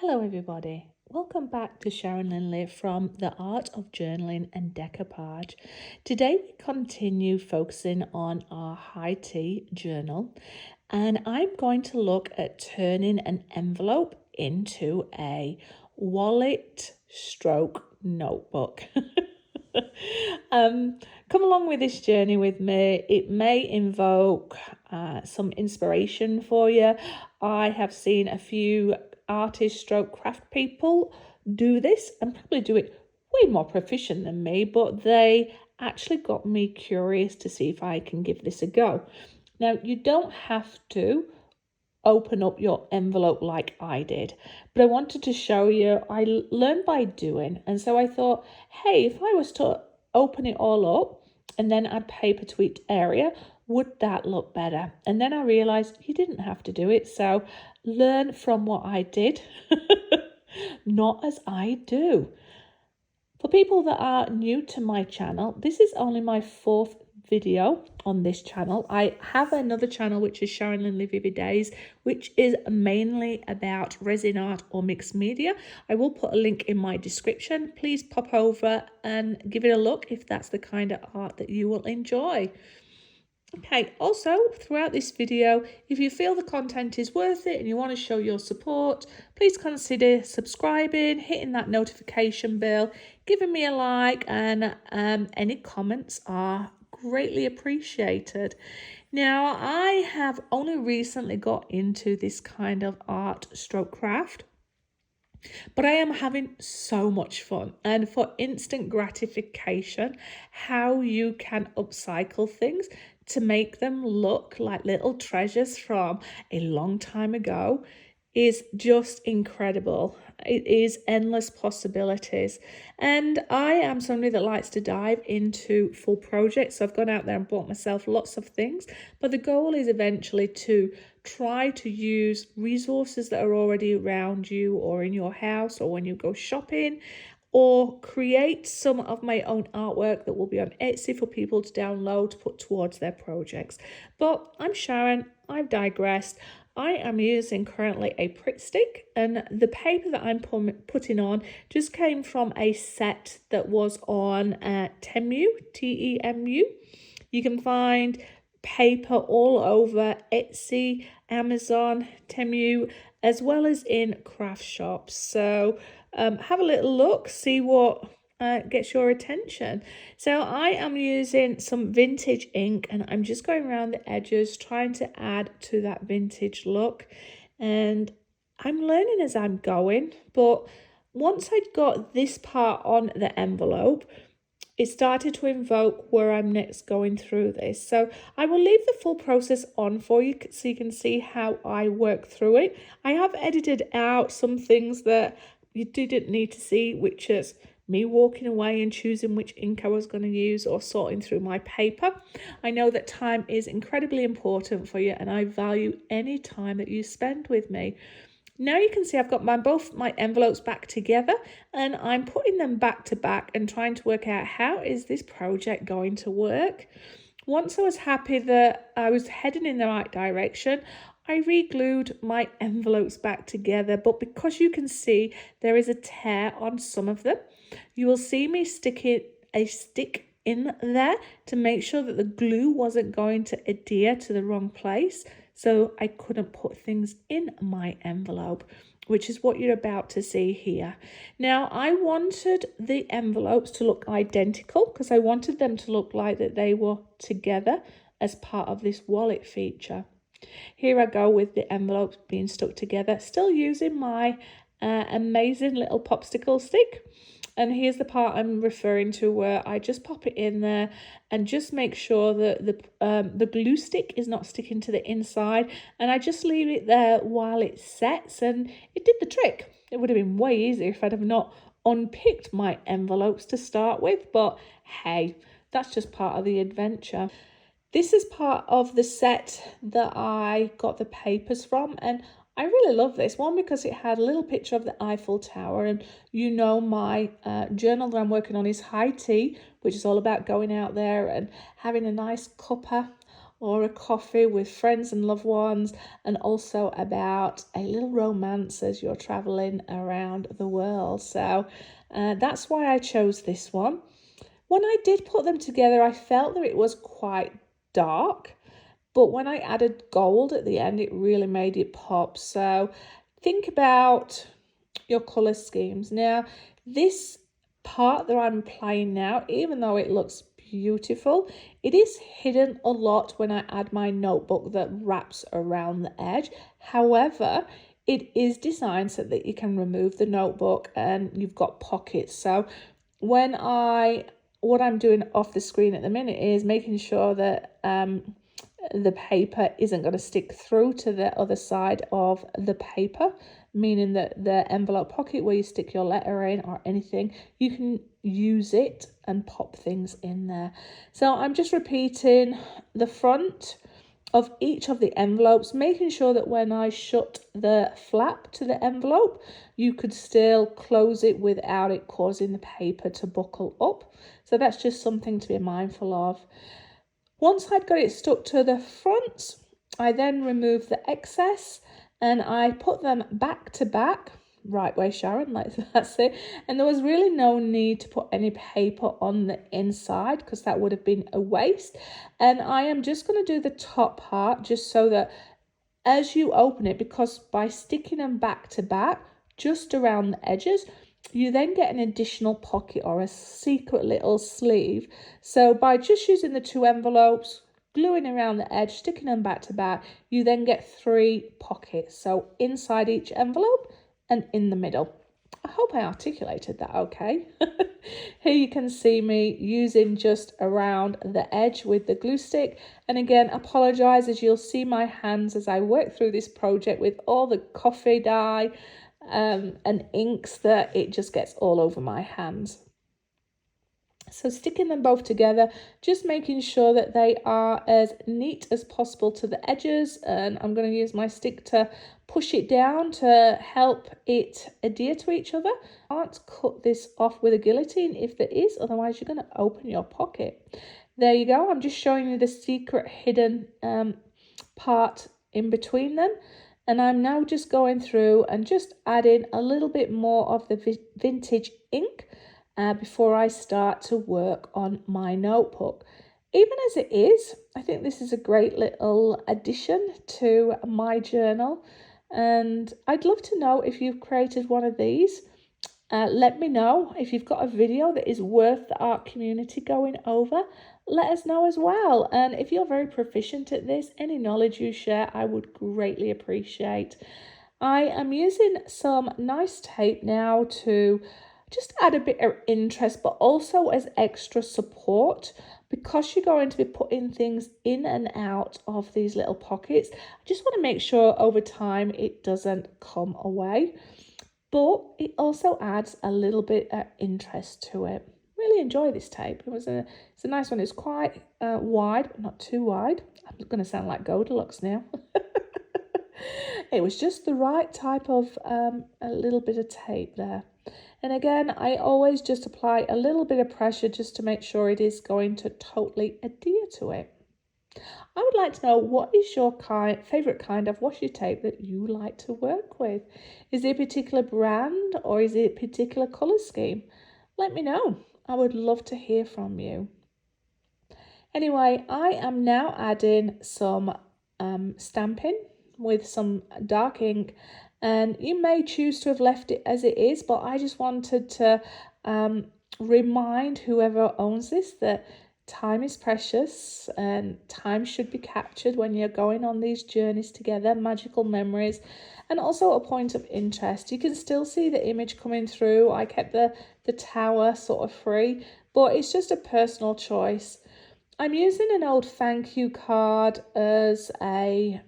Hello everybody, welcome back to Sharon and Liv from The Art of Journaling and Decoupage. Today we continue focusing on our high tea journal, and I'm going to look at turning an envelope into a wallet stroke notebook. Come along with this journey with me. It may invoke some inspiration for you. I have seen a few artist stroke craft people do this and probably do it way more proficient than me, but they actually got me curious to see if I can give this a go. Now, you don't have to open up your envelope like I did, but I wanted to show you I learned by doing, and so I thought, hey, if I was to open it all up and then add paper to each area, would that look better? And then I realized you didn't have to do it, so learn from what I did, not as I do. For people that are new to my channel, this is only my fourth video on this channel. I have another channel which is Sharon and Liv Every Days, which is mainly about resin art or mixed media. I will put a link in my description. Please pop over and give it a look if that's the kind of art that you will enjoy. Okay, also throughout this video, if you feel the content is worth it and you want to show your support, please consider subscribing, hitting that notification bell, giving me a like, and any comments are greatly appreciated. Now, I have only recently got into this kind of art stroke craft, but I am having so much fun. And for instant gratification, how you can upcycle things to make them look like little treasures from a long time ago is just incredible. It is endless possibilities. And I am somebody that likes to dive into full projects. So I've gone out there and bought myself lots of things. But the goal is eventually to try to use resources that are already around you or in your house or when you go shopping, or create some of my own artwork that will be on Etsy for people to download to put towards their projects. But I'm Sharon, I've digressed. I am using currently a Pritt stick, and the paper that I'm putting on just came from a set that was on Temu, T-E-M-U. You can find paper all over Etsy, Amazon, Temu, as well as in craft shops. So have a little look, see what gets your attention. So I am using some vintage ink, and I'm just going around the edges trying to add to that vintage look, and I'm learning as I'm going. But once I'd got this part on the envelope, it started to invoke where I'm next going through this. So I will leave the full process on for you so you can see how I work through it. I have edited out some things that you didn't need to see, which is me walking away and choosing which ink I was going to use or sorting through my paper. I know that time is incredibly important for you, and I value any time that you spend with me. Now you can see I've got both my envelopes back together, and I'm putting them back to back and trying to work out how is this project going to work. Once I was happy that I was heading in the right direction, I re-glued my envelopes back together, but because you can see there is a tear on some of them, you will see me sticking a stick in there to make sure that the glue wasn't going to adhere to the wrong place, so I couldn't put things in my envelope, which is what you're about to see here. Now, I wanted the envelopes to look identical because I wanted them to look like that they were together as part of this wallet feature. Here I go with the envelopes being stuck together, still using my amazing little popsicle stick. And here's the part I'm referring to where I just pop it in there and just make sure that the glue stick is not sticking to the inside. And I just leave it there while it sets, and it did the trick. It would have been way easier if I'd have not unpicked my envelopes to start with, but hey, that's just part of the adventure. This is part of the set that I got the papers from, and I really love this one because it had a little picture of the Eiffel Tower, and you know my journal that I'm working on is high tea, which is all about going out there and having a nice cuppa or a coffee with friends and loved ones, and also about a little romance as you're traveling around the world. So that's why I chose this one. When I did put them together, I felt that it was quite dark, but when I added gold at the end, it really made it pop. So think about your colour schemes. Now, this part that I'm applying now, even though it looks beautiful, it is hidden a lot when I add my notebook that wraps around the edge. However, it is designed so that you can remove the notebook and you've got pockets. So what I'm doing off the screen at the minute is making sure that the paper isn't going to stick through to the other side of the paper, meaning that the envelope pocket where you stick your letter in or anything, you can use it and pop things in there. So I'm just repeating the front of each of the envelopes, making sure that when I shut the flap to the envelope, you could still close it without it causing the paper to buckle up. So that's just something to be mindful of. Once I'd got it stuck to the front, I then removed the excess and I put them back to back. Right way, Sharon, that's it. And there was really no need to put any paper on the inside because that would have been a waste. And I am just going to do the top part just so that as you open it, because by sticking them back to back, just around the edges, you then get an additional pocket or a secret little sleeve. So by just using the two envelopes, gluing around the edge, sticking them back to back, you then get 3 pockets. So inside each envelope and in the middle. I hope I articulated that okay. Here you can see me using just around the edge with the glue stick. And again, apologise as you'll see my hands as I work through this project with all the coffee dye and inks that it just gets all over my hands. So sticking them both together, just making sure that they are as neat as possible to the edges, and I'm going to use my stick to push it down to help it adhere to each other. I can't cut this off with a guillotine if there is, otherwise you're going to open your pocket. There you go, I'm just showing you the secret hidden part in between them. And I'm now just going through and just adding a little bit more of the vintage ink before I start to work on my notebook. Even as it is, I think this is a great little addition to my journal. And I'd love to know if you've created one of these. Let me know if you've got a video that is worth the art community going over. Let us know as well. And if you're very proficient at this, any knowledge you share, I would greatly appreciate. I am using some nice tape now to just add a bit of interest, but also as extra support, because you're going to be putting things in and out of these little pockets. I just want to make sure over time it doesn't come away, but it also adds a little bit of interest to it. Really enjoy this tape. It's a nice one. It's quite wide, but not too wide. I'm going to sound like Goldilocks now. It was just the right type of a little bit of tape there. And again, I always just apply a little bit of pressure just to make sure it is going to totally adhere to it. I would like to know, what is your favourite kind of washi tape that you like to work with? Is it a particular brand or is it a particular colour scheme? Let me know. I would love to hear from you. Anyway, I am now adding some stamping with some dark ink, and you may choose to have left it as it is, but I just wanted to remind whoever owns this that time is precious and time should be captured when you're going on these journeys together, magical memories, and also a point of interest. You can still see the image coming through. I kept the tower sort of free, but it's just a personal choice. I'm using an old thank you card as a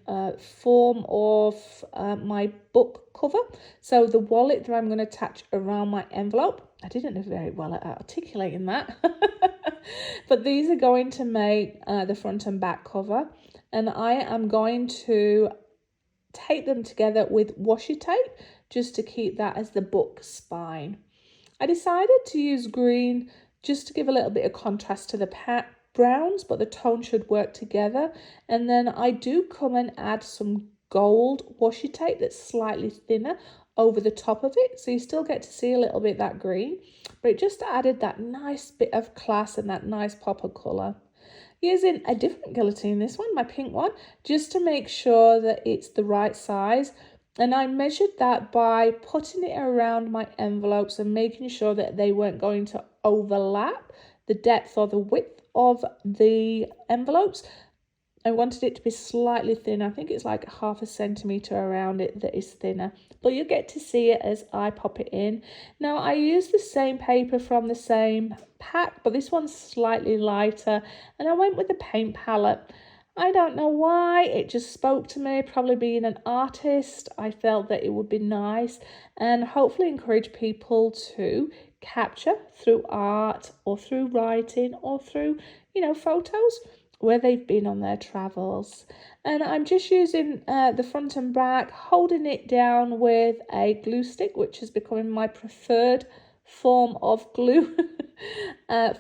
form of my book cover. So the wallet that I'm going to attach around my envelope. I didn't do very well at articulating that. But these are going to make the front and back cover. And I am going to tape them together with washi tape just to keep that as the book spine. I decided to use green just to give a little bit of contrast to the browns, but the tone should work together. And then I do come and add some gold washi tape that's slightly thinner over the top of it, so you still get to see a little bit that green, but it just added that nice bit of class and that nice pop of colour. Using a different guillotine, this one, my pink one, just to make sure that it's the right size. And I measured that by putting it around my envelopes and making sure that they weren't going to overlap the depth or the width of the envelopes. I wanted it to be slightly thinner. I think it's like 0.5 centimetre around it that is thinner. But you'll get to see it as I pop it in. Now, I use the same paper from the same pack, but this one's slightly lighter. And I went with the paint palette. I don't know why, it just spoke to me. Probably being an artist, I felt that it would be nice and hopefully encourage people to capture through art or through writing or through, photos where they've been on their travels. And I'm just using the front and back, holding it down with a glue stick, which is becoming my preferred form of glue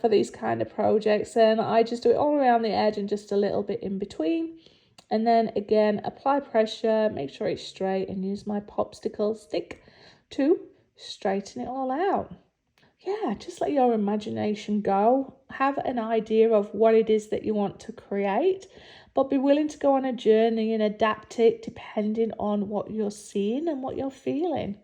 for these kind of projects. And I just do it all around the edge and just a little bit in between. And then again, apply pressure, make sure it's straight, and use my popsicle stick to straighten it all out. Yeah, just let your imagination go. Have an idea of what it is that you want to create, but be willing to go on a journey and adapt it depending on what you're seeing and what you're feeling.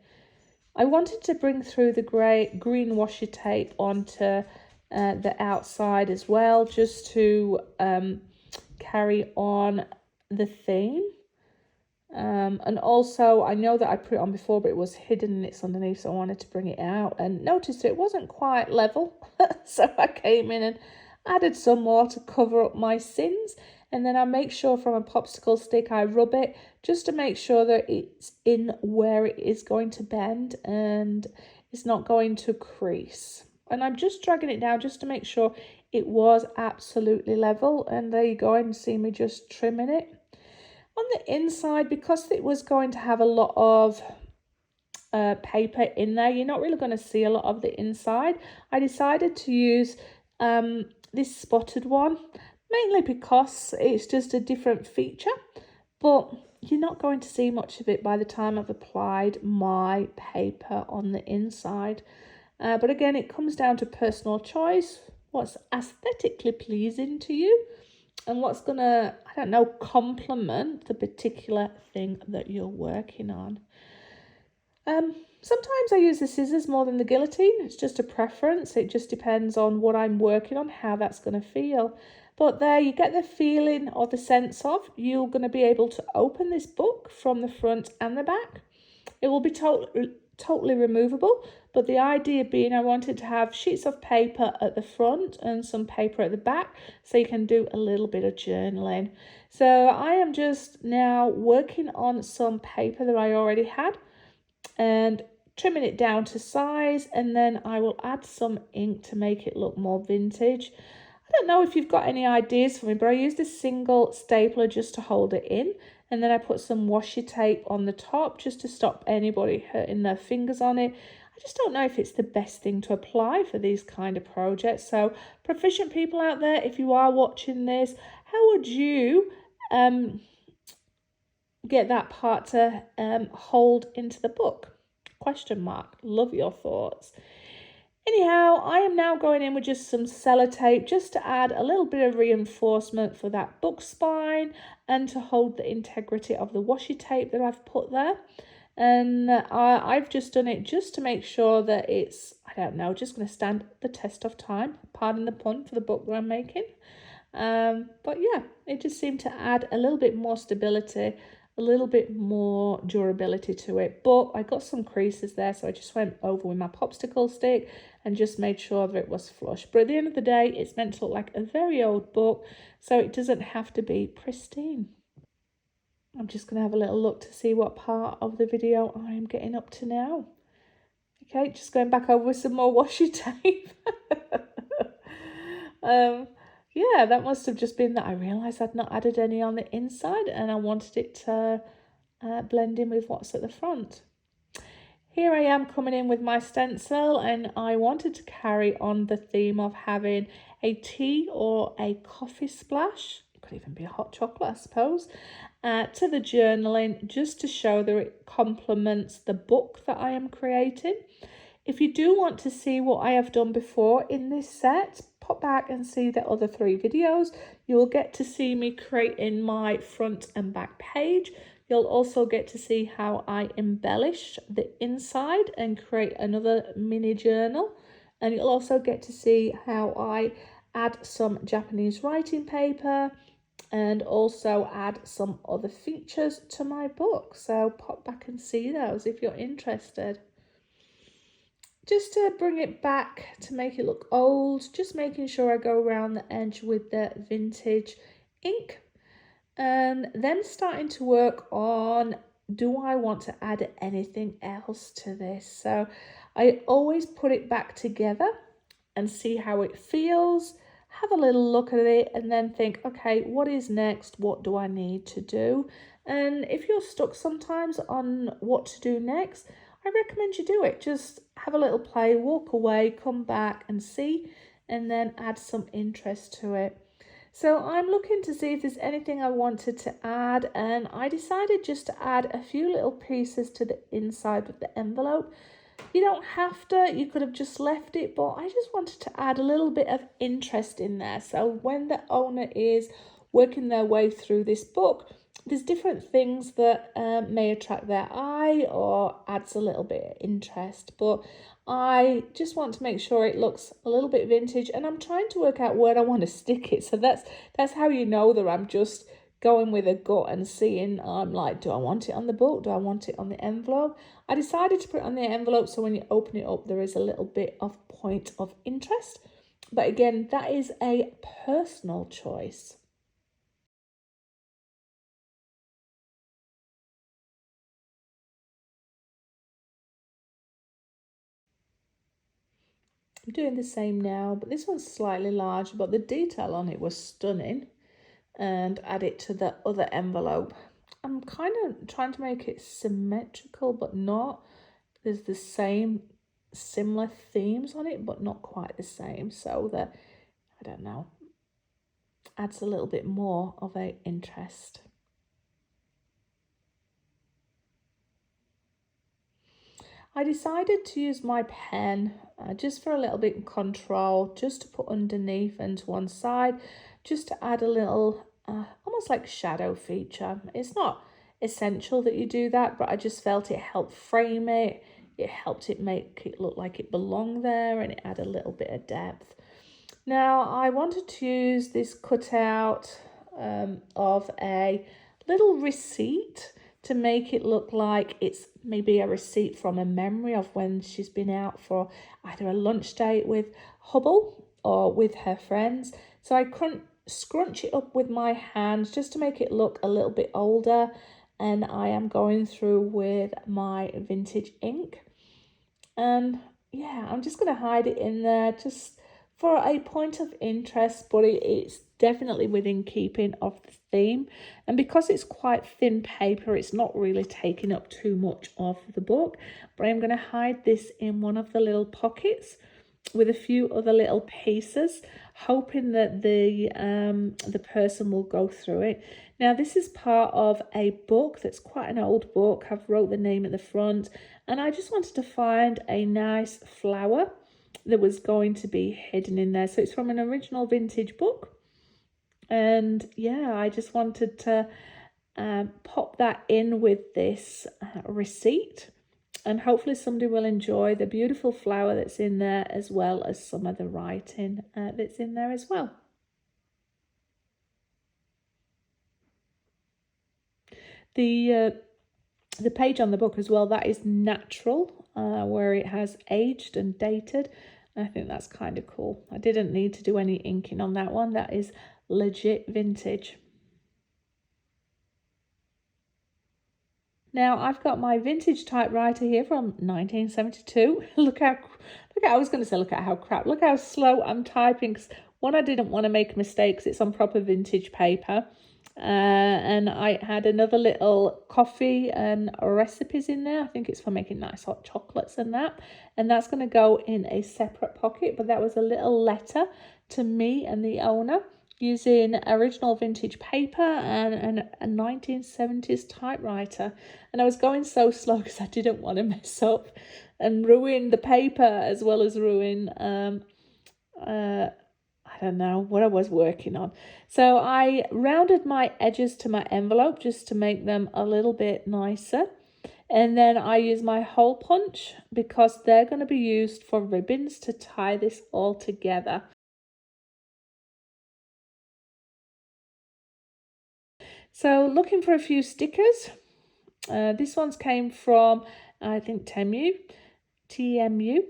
I wanted to bring through the green washi tape onto the outside as well, just to carry on the theme. And also, I know that I put it on before, but it was hidden and it's underneath, so I wanted to bring it out. And noticed it wasn't quite level, so I came in and added some more to cover up my sins. And then I make sure from a popsicle stick I rub it just to make sure that it's in where it is going to bend and it's not going to crease. And I'm just dragging it down just to make sure it was absolutely level. And there you go, and see me just trimming it. On the inside, because it was going to have a lot of paper in there, you're not really going to see a lot of the inside. I decided to use this spotted one, mainly because it's just a different feature, but you're not going to see much of it by the time I've applied my paper on the inside. But again, it comes down to personal choice, what's aesthetically pleasing to you, and what's going to, complement the particular thing that you're working on. Sometimes I use the scissors more than the guillotine. It's just a preference. It just depends on what I'm working on, how that's going to feel. But there you get the feeling or the sense of you're going to be able to open this book from the front and the back. It will be totally removable, but the idea being I wanted to have sheets of paper at the front and some paper at the back so you can do a little bit of journaling. So I am just now working on some paper that I already had and trimming it down to size, and then I will add some ink to make it look more vintage. I don't know if you've got any ideas for me, but I used a single stapler just to hold it in. And then I put some washi tape on the top just to stop anybody hurting their fingers on it. I just don't know if it's the best thing to apply for these kind of projects. So proficient people out there, if you are watching this, how would you get that part to hold into the book? Question mark. Love your thoughts. Anyhow, I am now going in with just some sellotape just to add a little bit of reinforcement for that book spine and to hold the integrity of the washi tape that I've put there. And I've just done it just to make sure that it's, just going to stand the test of time. Pardon the pun for the book that I'm making. But yeah, it just seemed to add a little bit more stability, a little bit more durability to it. But I got some creases there, so I just went over with my popsicle stick and just made sure that it was flush. But at the end of the day, it's meant to look like a very old book, so it doesn't have to be pristine. I'm just going to have a little look to see what part of the video I am getting up to now. Okay, just going back over with some more washi tape. Yeah, that must have just been that I realised I'd not added any on the inside and I wanted it to blend in with what's at the front. Here I am coming in with my stencil, and I wanted to carry on the theme of having a tea or a coffee splash. It could even be a hot chocolate, I suppose, to the journaling, just to show that it complements the book that I am creating. If you do want to see what I have done before in this set, pop back and see the other 3 videos. You will get to see me creating my front and back page. You'll also get to see how I embellish the inside and create another mini journal. And you'll also get to see how I add some Japanese writing paper and also add some other features to my book. So pop back and see those if you're interested. Just to bring it back to make it look old, just making sure I go around the edge with the vintage ink, and then starting to work on, do I want to add anything else to this? So I always put it back together and see how it feels, have a little look at it, and then think, okay, what is next? What do I need to do? And if you're stuck sometimes on what to do next, I recommend you do it. Just have a little play, walk away, come back and see, and then add some interest to it. So I'm looking to see if there's anything I wanted to add, and I decided just to add a few little pieces to the inside of the envelope. You don't have to, you could have just left it, but I just wanted to add a little bit of interest in there. So when the owner is working their way through this book, there's different things that may attract their eye or adds a little bit of interest, but I just want to make sure it looks a little bit vintage, and I'm trying to work out where I want to stick it. So that's how you know that I'm just going with a gut and seeing, I'm like, do I want it on the book? Do I want it on the envelope? I decided to put it on the envelope so when you open it up, there is a little bit of point of interest. But again, that is a personal choice. I'm doing the same now, but this one's slightly larger, but the detail on it was stunning. And add it to the other envelope. I'm kind of trying to make it symmetrical, but not. There's the same similar themes on it, but not quite the same. So that, I don't know, adds a little bit more of a interest. I decided to use my pen just for a little bit of control, just to put underneath and to one side, just to add a little, almost like shadow feature. It's not essential that you do that, but I just felt it helped frame it. It helped it make it look like it belonged there, and it added a little bit of depth. Now, I wanted to use this cutout of a little receipt to make it look like it's maybe a receipt from a memory of when she's been out for either a lunch date with Hubble or with her friends. So I scrunch it up with my hands just to make it look a little bit older, and I am going through with my vintage ink. And yeah, I'm just going to hide it in there just for a point of interest, but it's definitely within keeping of the theme. And because it's quite thin paper, it's not really taking up too much of the book. But I'm going to hide this in one of the little pockets with a few other little pieces, hoping that the person will go through it. Now, this is part of a book that's quite an old book. I've wrote the name at the front, and I just wanted to find a nice flower that was going to be hidden in there. So it's from an original vintage book. And yeah, I just wanted to pop that in with this receipt. And hopefully somebody will enjoy the beautiful flower that's in there, as well as some of the writing that's in there as well. The page on the book as well, that is natural, where it has aged and dated. I think that's kind of cool. I didn't need to do any inking on that one. That is legit vintage. Now, I've got my vintage typewriter here from 1972. Look at how slow I'm typing. 'Cause one, I didn't want to make mistakes. It's on proper vintage paper. And I had another little coffee and recipes in there. I think it's for making nice hot chocolates and that. And that's going to go in a separate pocket. But that was a little letter to me and the owner using original vintage paper and a 1970s typewriter. And I was going so slow because I didn't want to mess up and ruin the paper as well as ruin I don't know what I was working on. So I rounded my edges to my envelope just to make them a little bit nicer. And then I use my hole punch because they're going to be used for ribbons to tie this all together. So looking for a few stickers. This one's came from, I think, TMU.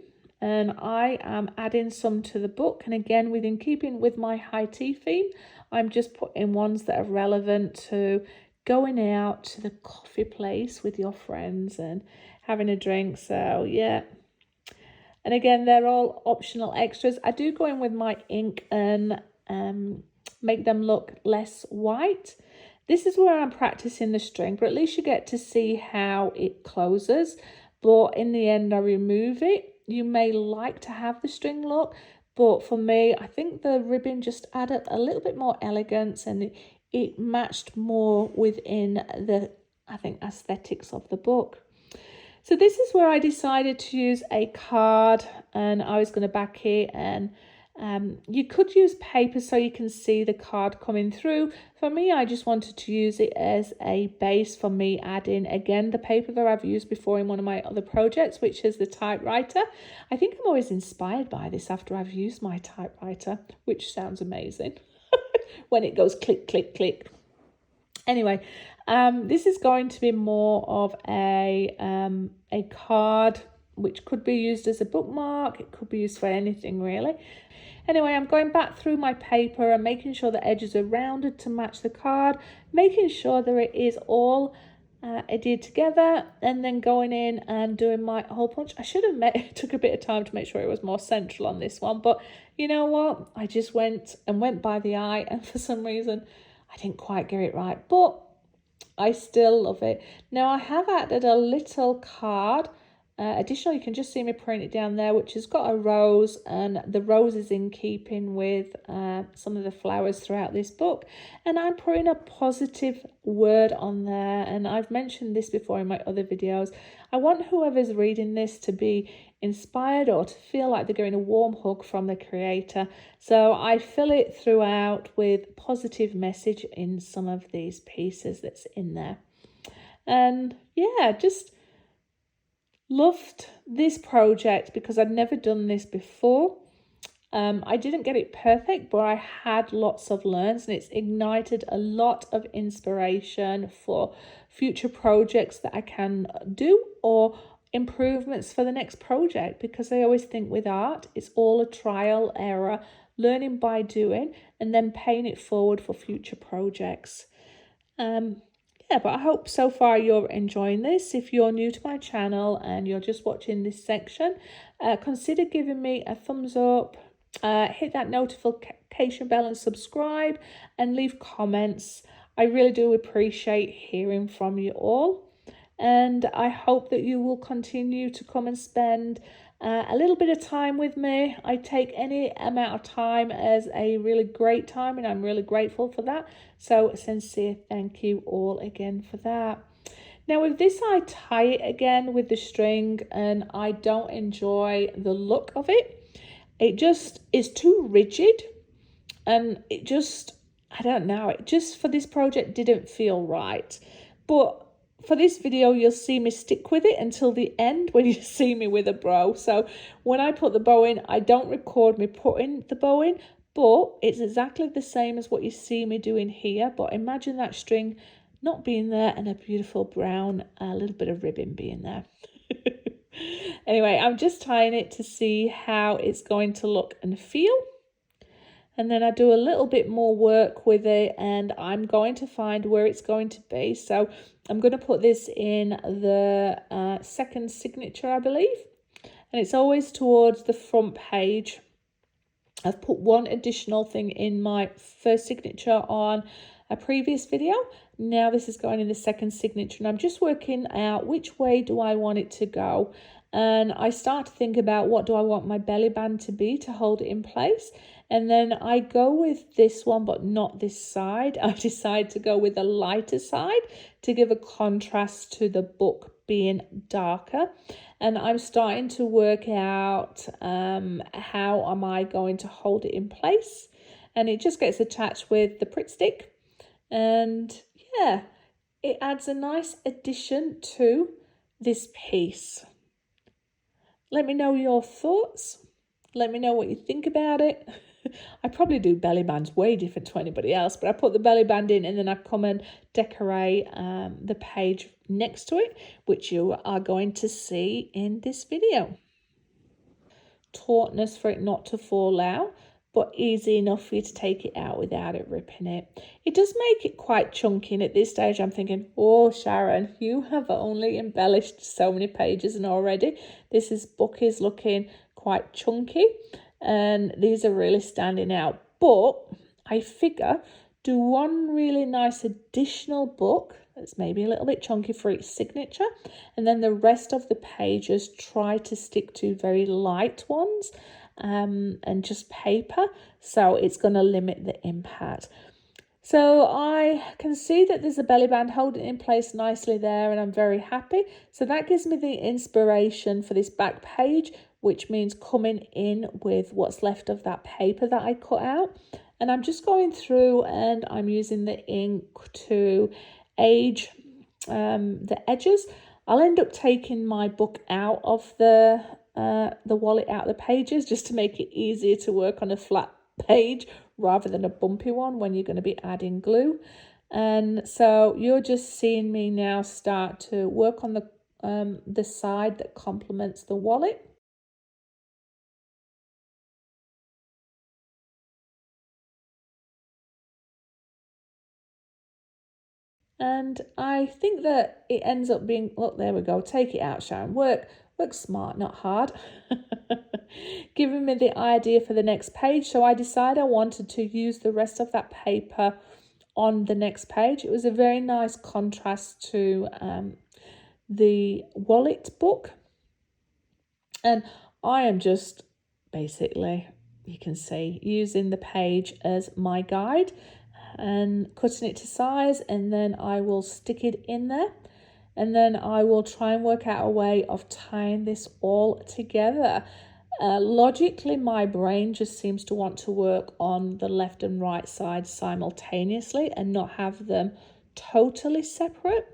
And I am adding some to the book. And again, within keeping with my high tea theme, I'm just putting ones that are relevant to going out to the coffee place with your friends and having a drink. So yeah. And again, they're all optional extras. I do go in with my ink and make them look less white. This is where I'm practicing the string, but at least you get to see how it closes. But in the end, I remove it. You may like to have the string look, but for me, I think the ribbon just added a little bit more elegance and it matched more within the, I think, aesthetics of the book. So this is where I decided to use a card and I was going to back it, and you could use paper so you can see the card coming through. For me, I just wanted to use it as a base for me adding, again, the paper that I've used before in one of my other projects, which is the typewriter. I think I'm always inspired by this after I've used my typewriter, which sounds amazing when it goes click, click, click. Anyway, this is going to be more of a card, which could be used as a bookmark. It could be used for anything, really. Anyway, I'm going back through my paper and making sure the edges are rounded to match the card, making sure that it is all adhered together, and then going in and doing my hole punch. I should have took a bit of time to make sure it was more central on this one, but you know what? I just went by the eye, and for some reason, I didn't quite get it right, but I still love it. Now, I have added a little card. Additionally, you can just see me print it down there, which has got a rose, and the rose is in keeping with some of the flowers throughout this book. And I'm putting a positive word on there, and I've mentioned this before in my other videos. I want whoever's reading this to be inspired or to feel like they're getting a warm hug from the creator. So I fill it throughout with positive message in some of these pieces that's in there. And yeah, just loved this project because I'd never done this before. I didn't get it perfect, but I had lots of learns, and it's ignited a lot of inspiration for future projects that I can do or improvements for the next project, because I always think with art, it's all a trial, error, learning by doing, and then paying it forward for future projects. Yeah, but I hope so far you're enjoying this. If you're new to my channel and you're just watching this section, consider giving me a thumbs up, hit that notification bell and subscribe, and leave comments. I really do appreciate hearing from you all. And I hope that you will continue to come and spend a little bit of time with me. I take any amount of time as a really great time, and I'm really grateful for that. So a sincere thank you all again for that. Now with this, I tie it again with the string, and I don't enjoy the look of it. It just is too rigid, and it just, I don't know, it just for this project didn't feel right. But for this video, you'll see me stick with it until the end when you see me with a bow. So when I put the bow in, I don't record me putting the bow in, but it's exactly the same as what you see me doing here. But imagine that string not being there and a beautiful brown, a little bit of ribbon being there. Anyway, I'm just tying it to see how it's going to look and feel. And then I do a little bit more work with it, and I'm going to find where it's going to be. So I'm going to put this in the second signature, I believe. And it's always towards the front page. I've put one additional thing in my first signature on a previous video. Now this is going in the second signature, and I'm just working out which way do I want it to go. And I start to think about what do I want my belly band to be to hold it in place. And then I go with this one, but not this side. I decide to go with a lighter side to give a contrast to the book being darker. And I'm starting to work out how am I going to hold it in place. And it just gets attached with the Pritt stick. And yeah, it adds a nice addition to this piece. Let me know your thoughts. Let me know what you think about it. I probably do belly bands way different to anybody else, but I put the belly band in and then I come and decorate the page next to it, which you are going to see in this video. Tautness for it not to fall out, but easy enough for you to take it out without it ripping it. It does make it quite chunky, and at this stage I'm thinking, oh Sharon, you have only embellished so many pages and already this book is looking quite chunky and these are really standing out. But I figure do one really nice additional book that's maybe a little bit chunky for each signature, and then the rest of the pages try to stick to very light ones and just paper, so it's going to limit the impact. So I can see that there's a belly band holding it in place nicely there, and I'm very happy. So that gives me the inspiration for this back page, which means coming in with what's left of that paper that I cut out. And I'm just going through and I'm using the ink to age the edges. I'll end up taking my book out of the wallet, out of the pages, just to make it easier to work on a flat page rather than a bumpy one when you're going to be adding glue. And so you're just seeing me now start to work on the side that complements the wallet. And I think that it ends up being, look, there we go, take it out, Sharon. Work smart, not hard. Giving me the idea for the next page. So I decided I wanted to use the rest of that paper on the next page. It was a very nice contrast to the wallet book. And I am just basically, you can see, using the page as my guide and cutting it to size, and then I will stick it in there, and then I will try and work out a way of tying this all together. Logically, my brain just seems to want to work on the left and right side simultaneously and not have them totally separate,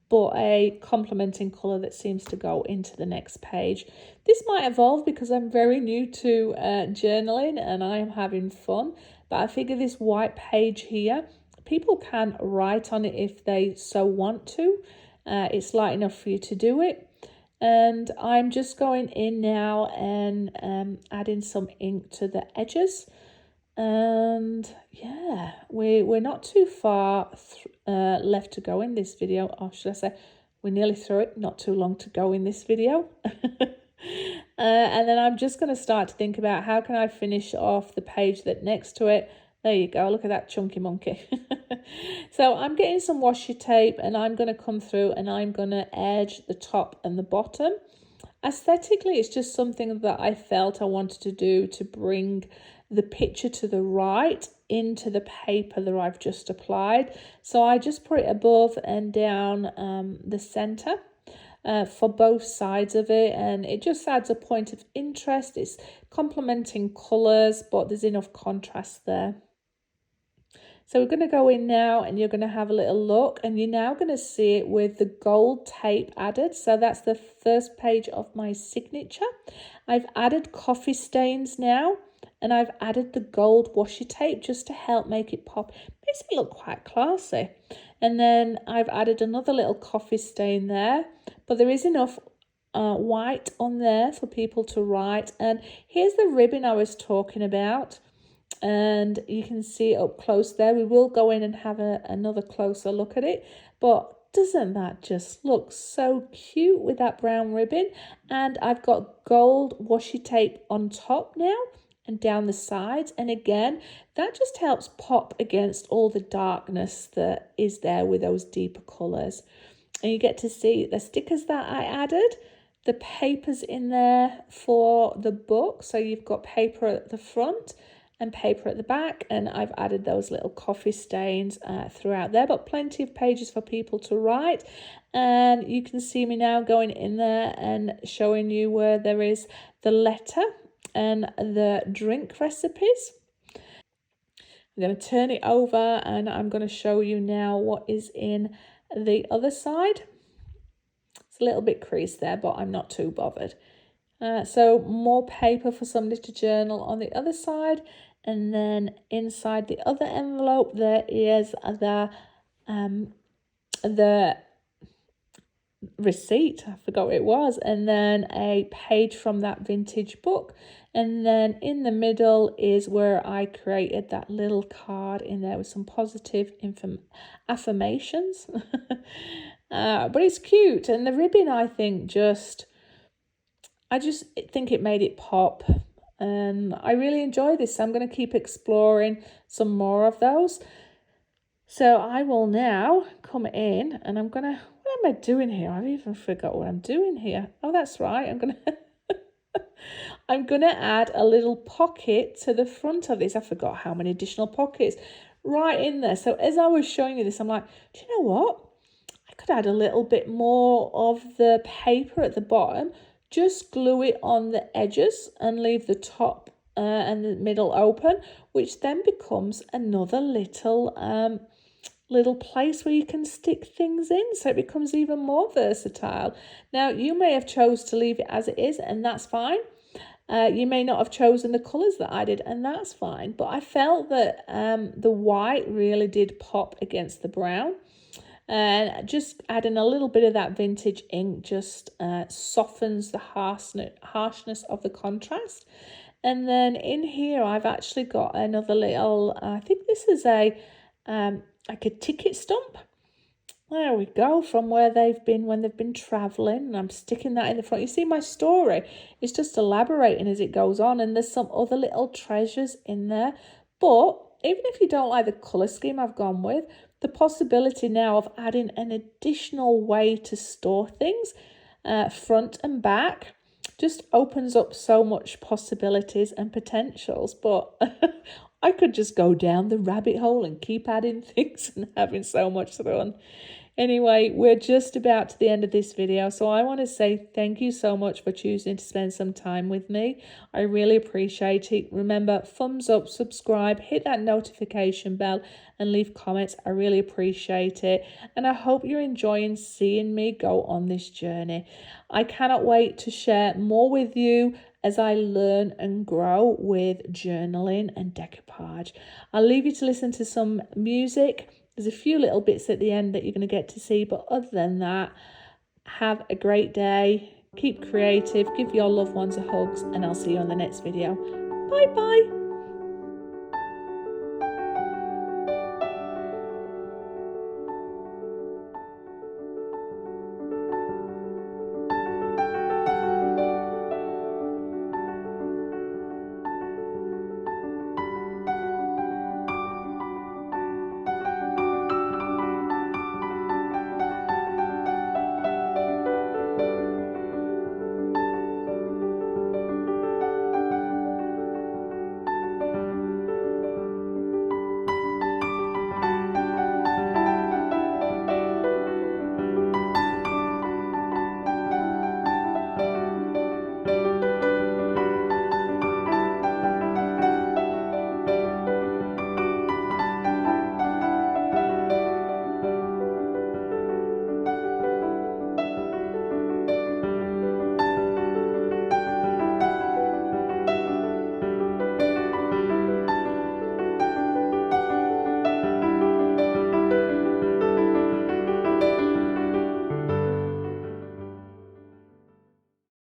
but a complementing colour that seems to go into the next page. This might evolve because I'm very new to journaling and I am having fun, but I figure this white page here, people can write on it if they so want to. It's light enough for you to do it. And I'm just going in now and adding some ink to the edges. And yeah, we're not too far left to go in this video, or should I say we're nearly through it, not too long to go in this video. And then I'm just going to start to think about how can I finish off the page that next to it. There you go, look at that chunky monkey. So I'm getting some washi tape and I'm going to come through and I'm going to edge the top and the bottom. Aesthetically, it's just something that I felt I wanted to do to bring the picture to the right into the paper that I've just applied. So I just put it above and down the center for both sides of it, and it just adds a point of interest. It's complementing colours, but there's enough contrast there. So we're going to go in now and you're going to have a little look, and you're now going to see it with the gold tape added. So that's the first page of my signature. I've added coffee stains now, and I've added the gold washi tape just to help make it pop. Makes it look quite classy. And then I've added another little coffee stain there, but there is enough white on there for people to write. And here's the ribbon I was talking about, and you can see it up close there. We will go in and have another closer look at it, but doesn't that just look so cute with that brown ribbon? And I've got gold washi tape on top now, and down the sides. And again, that just helps pop against all the darkness that is there with those deeper colours. And you get to see the stickers that I added, the papers in there for the book. So you've got paper at the front and paper at the back, and I've added those little coffee stains throughout there, but plenty of pages for people to write. And you can see me now going in there and showing you where there is the letter and the drink recipes. I'm going to turn it over and I'm going to show you now what is in the other side. It's a little bit creased there, but I'm not too bothered. So more paper for somebody to journal on the other side, and then inside the other envelope there is the receipt, I forgot what it was, and then a page from that vintage book, and then in the middle is where I created that little card in there with some positive affirmations. But it's cute, and the ribbon, I just think it made it pop, and I really enjoy this. So I'm going to keep exploring some more of those. So I will now come in and I'm going to, what am I doing here? I've even forgot what I'm doing here. Oh, that's right. I'm going to add a little pocket to the front of this. I forgot how many additional pockets right in there. So as I was showing you this, I'm like, do you know what? I could add a little bit more of the paper at the bottom, just glue it on the edges and leave the top and the middle open, which then becomes another little place where you can stick things in, so it becomes even more versatile. Now, you may have chose to leave it as it is, and that's fine. You may not have chosen the colours that I did, and that's fine. But I felt that the white really did pop against the brown. And just adding a little bit of that vintage ink just softens the harshness of the contrast. And then in here, I've actually got another little, I think this is like a ticket stump. There we go, from where they've been when they've been travelling, and I'm sticking that in the front. You see, my story is just elaborating as it goes on, and there's some other little treasures in there. But even if you don't like the colour scheme I've gone with, the possibility now of adding an additional way to store things, front and back, just opens up so much possibilities and potentials. But I could just go down the rabbit hole and keep adding things and having so much fun. Anyway, we're just about to the end of this video, so I want to say thank you so much for choosing to spend some time with me. I really appreciate it. Remember, thumbs up, subscribe, hit that notification bell, and leave comments. I really appreciate it, and I hope you're enjoying seeing me go on this journey. I cannot wait to share more with you as I learn and grow with journaling and decoupage. I'll leave you to listen to some music. There's a few little bits at the end that you're going to get to see, but other than that, have a great day, keep creative, give your loved ones a hug, and I'll see you on the next video. Bye bye.